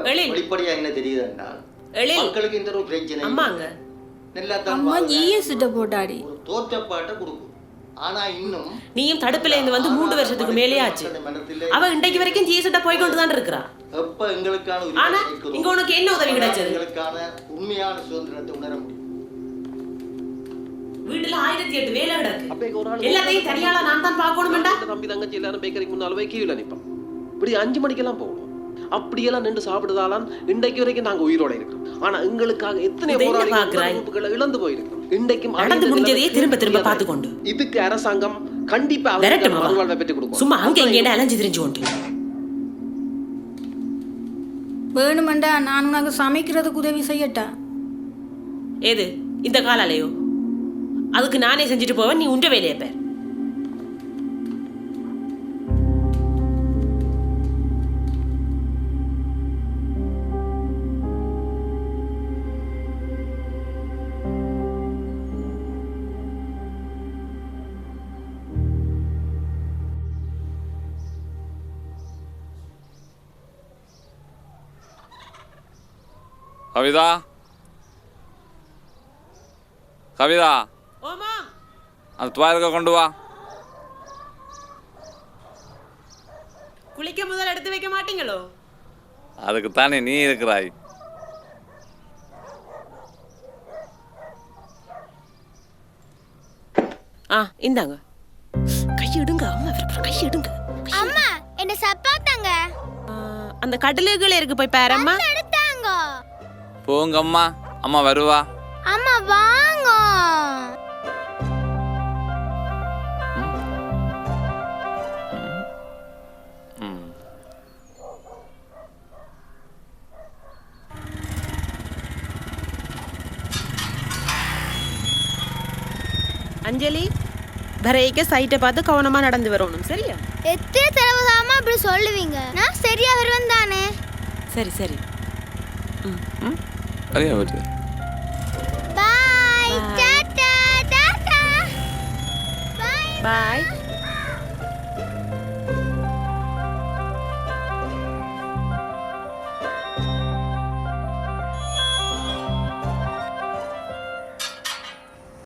வெளிப்படையா என்ன தெரியுது என்றால் மக்களுக்கு இந்த ஒரு பிரச்சனை அம்மாங்க அம்மா ஜிஎஸ் போட்டாடி தோற்றப்பாட்டை கொடுக்கும். ஆனா இன்னும் நீயும் தடுப்புல இருந்து வந்து 3 வருஷத்துக்கு மேலே ஆச்சு. அவ இன்றைக்கு வரைக்கும் ஜிஎஸ் போய் கொண்டு தான் இருக்கிறா. எப்ப எங்களுக்கான ஆனா இங்க உனக்கு என்ன உதவி கிடைச்சது? எங்களுக்கான உண்மையான சுதந்திரத்தை உணர முடியும். வீட்டுல 1008 வேலை கிடக்கு. எல்லாத்தையும் தனியாளா நான் தான் பார்க்கணும்டா. தம்பி தங்கச்சி எல்லாரும் பேக்கரிக்கு முன்னால போய் கீழே நிப்போம். இப்படி 5 மணிக்கெல்லாம் போகணும். அப்படியெல்லாம் நின்று சாப்பிடுதாலாம் இன்றைக்கு வரைக்கும் நாங்க உயிரோட இருக்கிறோம். ஆனா எங்களுக்காக எத்தனை போராளிகள் இழந்து போயிருக்கிறோம். இன்றைக்கும் நடந்து முடிஞ்சதையே திரும்ப திரும்ப பார்த்துக்கொண்டு இதுக்கு அரசாங்கம் கண்டிப்பா மறுவாழ்வை பெற்றுக் கொடுக்கும். சும்மா அங்க இங்க அலைஞ்சு திரிஞ்சு கொண்டு வேணுமெண்டா நான் உனக்கு சமைக்கிறதுக்கு உதவி செய்யட்டா? ஏது இந்த காலாலையோ? அதுக்கு நானே செஞ்சுட்டு போவேன், நீ உண்ட வேலையை பேர். கவிதா, கவிதா, ஓமா அந்த துவாரக கொண்டு வா. குளிக்க முதல் எடுத்து வைக்க மாட்டீங்களோ? அதுக்கு தானே நீ இருக்கிறாய். இந்தாங்க. கையிடுங்க அம்மா, கையிடுங்க. அம்மா என்ன சப்பாத்தாங்க. அந்த கடலுகளே இருக்கு, போய் பாரம்மா. போங்க அம்மா, அம்மா வருவா. அம்மா வாங்க. அஞ்சலி, பரைக்க சைட்டை பார்த்து கவனமா நடந்து வரணும், சரியா? எத்தனை தடவை அப்படி சொல்லுவீங்க? நான் சரியா வருவேன் தானே? சரி சரி. சரியா வருது. பை டாடா டாடா. பை பாய்.